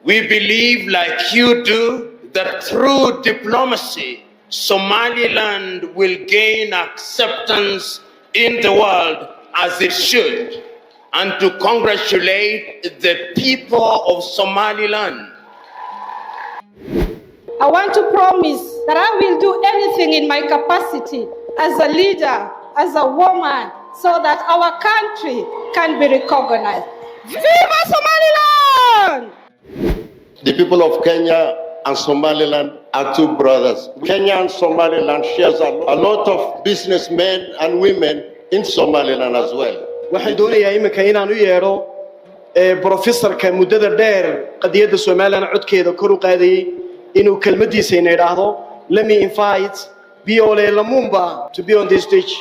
We believe, like you do, that through diplomacy, Somaliland will gain acceptance in the world as it should, and to congratulate the people of Somaliland. I want to promise that I will do anything in my capacity as a leader, as a woman, so that our country can be recognized. Viva Somaliland! The people of Kenya and Somaliland are two brothers. Kenya and Somaliland shares a lot of businessmen and women in Somaliland as well. waxaan doonayaa iminka inaan u yeedho professorka muddada dheer qadiyadda Somaliland codkeeda kor u qaadayay inuu kelmadiisa yidhaahdo. Let me invite Biole Lumumba to be on this stage.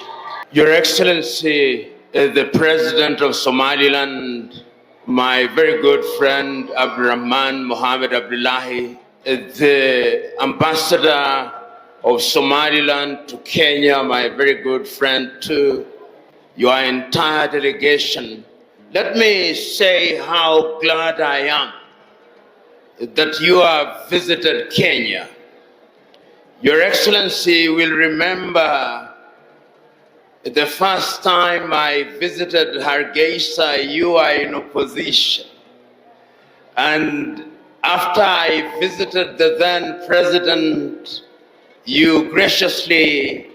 Your Excellency, the President of Somaliland, my very good friend Abdurrahman Mohammed Abdullahi, the Ambassador of Somaliland to Kenya, my very good friend, to your entire delegation, let me say how glad I am that you have visited Kenya. Your Excellency will remember the first time I visited Hargeisa, you were in opposition. And after I visited the then president, you graciously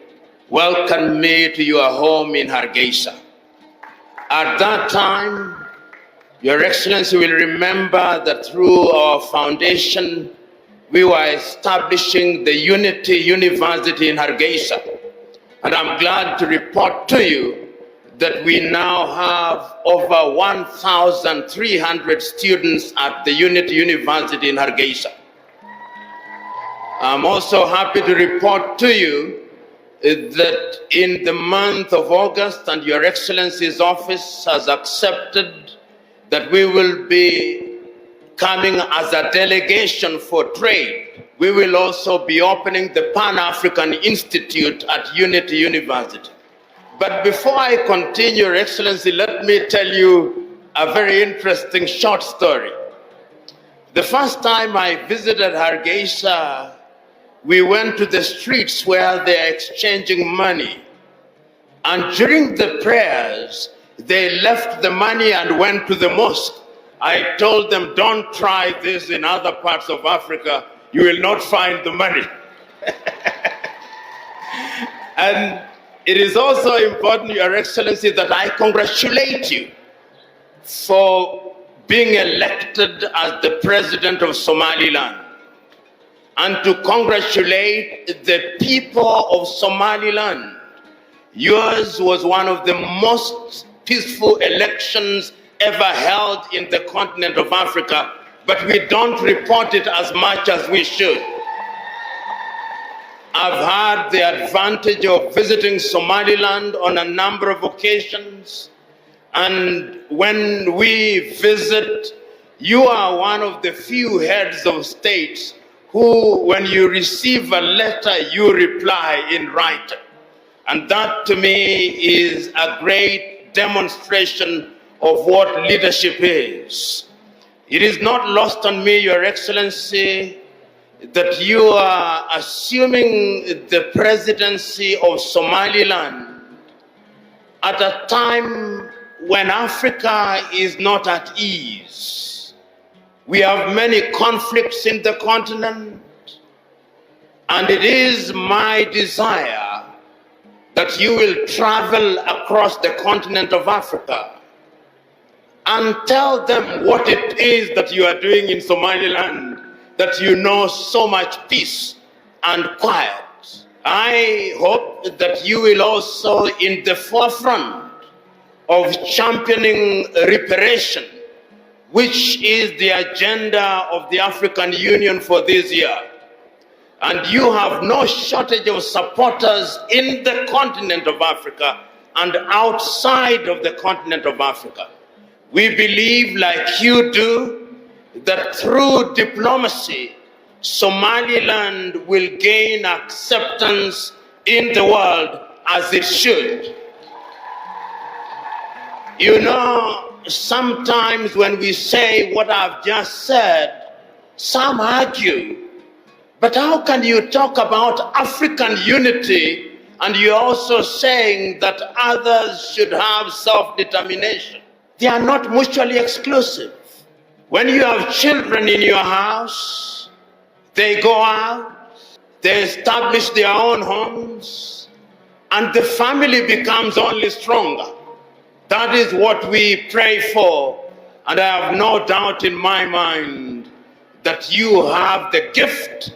welcomed me to your home in Hargeisa. At that time, Your Excellency will remember that through our foundation, we were establishing the Unity University in Hargeisa. And I'm glad to report to you that we now have over 1,300 students at the Unity University in Hargeisa. I'm also happy to report to you that in the month of August, and Your Excellency's office has accepted that we will be coming as a delegation for trade. We will also be opening the Pan-African Institute at Unity University. But before I continue, Your Excellency, let me tell you a very interesting short story. The first time I visited Hargeisa, we went to the streets where they are exchanging money. And during the prayers, they left the money and went to the mosque. I told them, don't try this in other parts of Africa. You will not find the money. And it is also important, Your Excellency, that I congratulate you for being elected as the President of Somaliland, and to congratulate the people of Somaliland. Yours was one of the most peaceful elections ever held in the continent of Africa, but we don't report it as much as we should. I've had the advantage of visiting Somaliland on a number of occasions, and when we visit, you are one of the few heads of states who, when you receive a letter, you reply in writing. And that to me is a great demonstration of what leadership is. It is not lost on me, Your Excellency, that you are assuming the presidency of Somaliland at a time when Africa is not at ease. We have many conflicts in the continent, and it is my desire that you will travel across the continent of Africa and tell them what it is that you are doing in Somaliland, that you know so much peace and quiet. I hope that you will also, in the forefront of championing reparation, which is the agenda of the African Union for this year. And you have no shortage of supporters in the continent of Africa and outside of the continent of Africa. We believe, like you do, that through diplomacy, Somaliland will gain acceptance in the world as it should. You know, sometimes when we say what I've just said, Some argue, but how can you talk about African unity and you're also saying that others should have self-determination? They are not mutually exclusive. When you have children in your house, they go out, they establish their own homes, and the family becomes only stronger. That is what we pray for, and I have no doubt in my mind that you have the gift,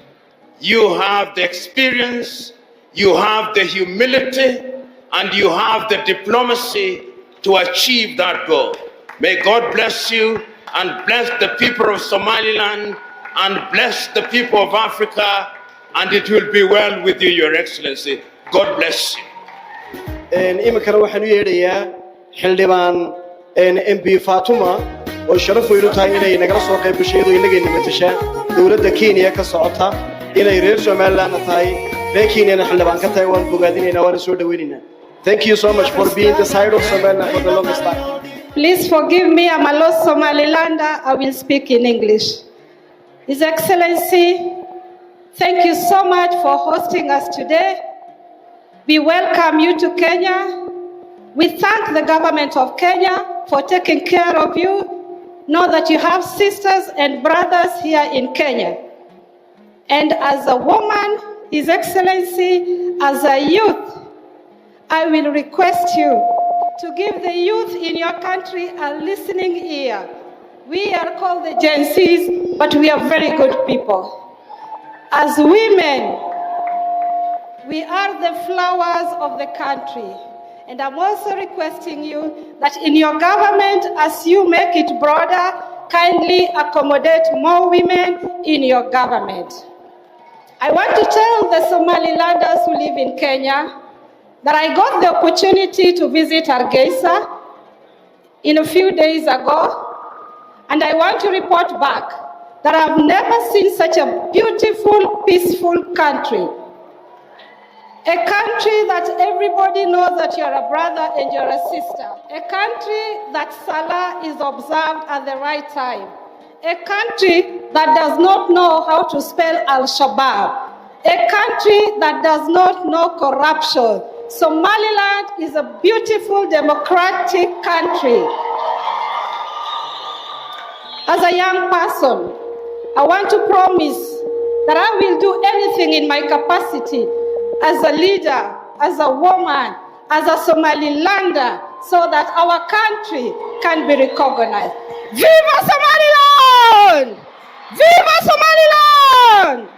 you have the experience, you have the humility, and you have the diplomacy to achieve that goal. May God bless you and bless the people of Somaliland and bless the people of Africa, and it will be well with you, Your Excellency. God bless you. iminkana waxaan u yeedhayaa xildhibaan MP Fatuma oo sharaf weyn u tahay inay nagala soo qayb gashay iyadoo inagayna matasha dowladda Kenya ka socota inay reer Somaliland tahay reer Kenya xildhibaan ka tahay waan bogaadinaynaa waan soo dhaweynaynaa. Thank you so much for being the side of Somaliland for the longest time. Please forgive me, I'm a lost Somalilander. I will speak in English. His Excellency, thank you so much for hosting us today. We welcome you to Kenya. We thank the government of Kenya for taking care of you. Know that you have sisters and brothers here in Kenya. And as a woman, His Excellency, as a youth, I will request you to give the youth in your country a listening ear. We are called the Gen Zs, but we are very good people. As women, we are the flowers of the country. And I'm also requesting you that in your government, as you make it broader, kindly accommodate more women in your government. I want to tell the Somalilanders who live in Kenya that I got the opportunity to visit Hargeisa a few days ago, and I want to report back that I've never seen such a beautiful, peaceful country. A country that everybody knows that you're a brother and you're a sister. A country that Salah is observed at the right time. A country that does not know how to spell Al-Shabaab. A country that does not know corruption. Somaliland is a beautiful democratic country. As a young person, I want to promise that I will do anything in my capacity as a leader, as a woman, as a Somalilander, so that our country can be recognized. Viva Somaliland! Viva Somaliland!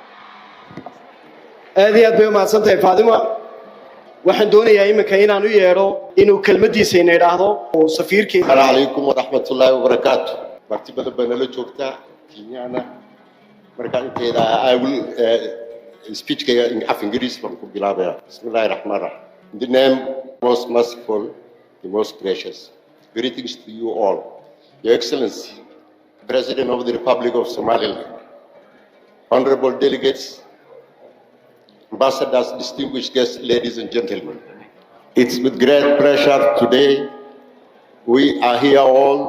aad iyo aad bay u mahadsantahay Faadima. waxaan doonayaa iminka inaan u yeedho inuu kelmadiisa ina idhaahdo oo safiirkii. Assalaamu calaykum waraxmatullaahi wabarakaatu. martibada banala joogta Kenyana marka inteeda I will speech in English from Kubilabaya. Bismillahir Rahmanir Rahim. In the name most merciful, the most gracious. Greetings to you all. Your Excellency, President of the Republic of Somaliland, honorable delegates, ambassadors, distinguished guests, ladies and gentlemen. It's with great pleasure today we are here all,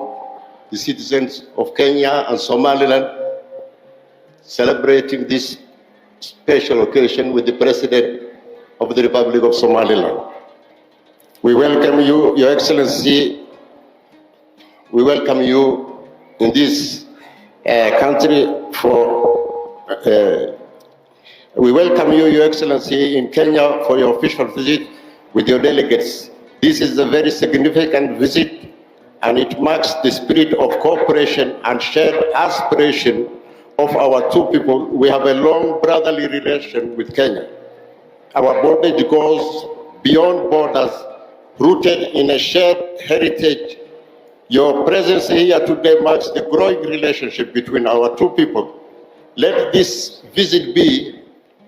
the citizens of Kenya and Somaliland, celebrating this special occasion with the President of the Republic of Somaliland. We welcome you, Your Excellency. We welcome you in this country we welcome you, Your Excellency, in Kenya for your official visit with your delegates. This is a very significant visit, and it marks the spirit of cooperation and shared aspiration of our two people. We have a long brotherly relation with Kenya. Our bondage goes beyond borders, rooted in a shared heritage. Your presence here today marks the growing relationship between our two people. Let this visit be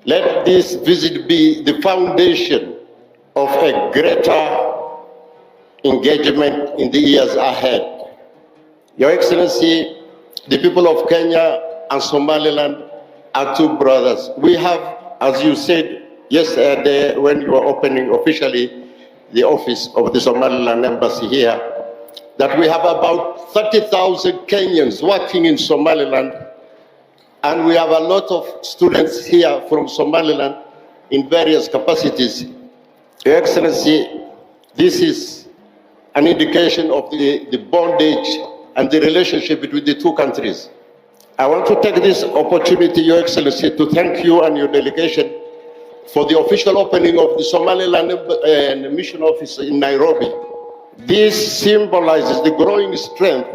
the foundation of a greater engagement in the years ahead. Your Excellency, the people of Kenya and Somaliland are two brothers. We have, as you said yesterday when you were opening officially the office of the Somaliland embassy here, that we have about 30,000 Kenyans working in Somaliland And we have a lot of students here from Somaliland in various capacities. Your Excellency, this is an indication of the bondage and the relationship between the two countries. I want to take this opportunity, Your Excellency, to thank you and your delegation for the official opening of the Somaliland mission office in Nairobi. This symbolizes the growing strength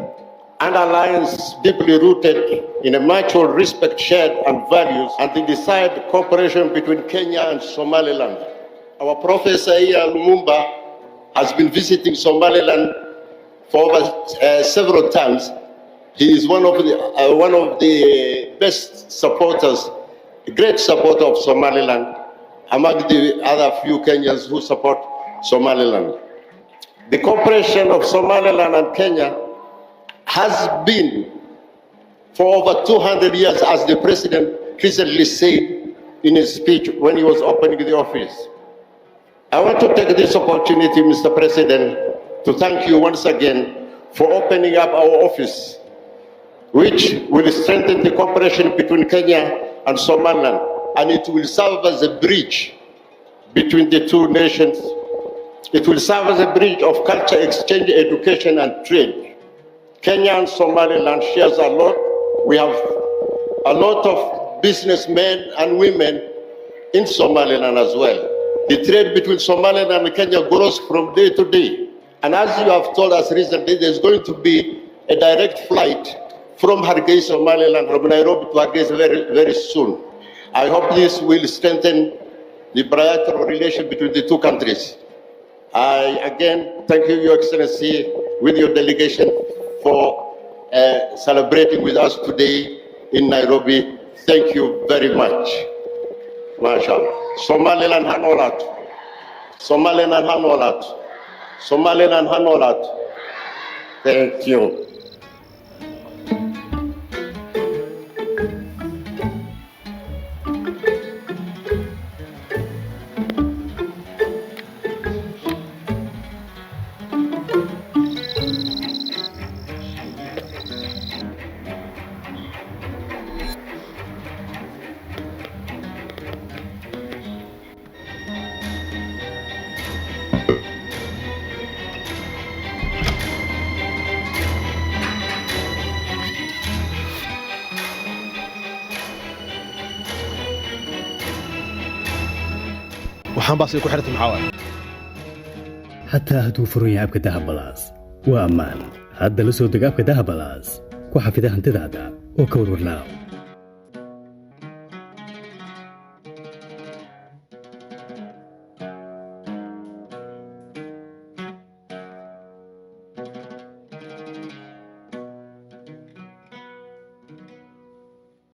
and alliance deeply rooted in a mutual respect, shared and values, and the desired cooperation between Kenya and Somaliland. Our Professor here, Lumumba, has been visiting Somaliland for over several times. He is one of the best supporters, a great supporter of Somaliland, among the other few Kenyans who support Somaliland. The cooperation of Somaliland and Kenya has been for over 200 years, as the President recently said in his speech when he was opening the office. I want to take this opportunity, Mr. President, to thank you once again for opening up our office, which will strengthen the cooperation between Kenya and Somaliland, and it will serve as a bridge between the two nations. It will serve as a bridge of culture exchange, education, and trade. Kenya and Somaliland shares a lot. We have a lot of businessmen and women in Somaliland as well. The trade between Somaliland and Kenya grows from day to day. And as you have told us recently, there's going to be a direct flight from Hargeisa, Somaliland, from Nairobi to Hargeisa very soon. I hope this will strengthen the bilateral relation between the two countries. I again thank you, Your Excellency, with your delegation for celebrating with us today in Nairobi. Thank you very much. MashaAllah. Somaliland Hanolat. Somaliland Hanolat. Somaliland Hanolat. Thank you. waxaan baasay ku xirtay maxaa waaye حتى هدو فروني أبك دهب بلاس وأمان هذا لسه دقابك دهب بلاس كو حفيدها انتدادا وكور ورلاو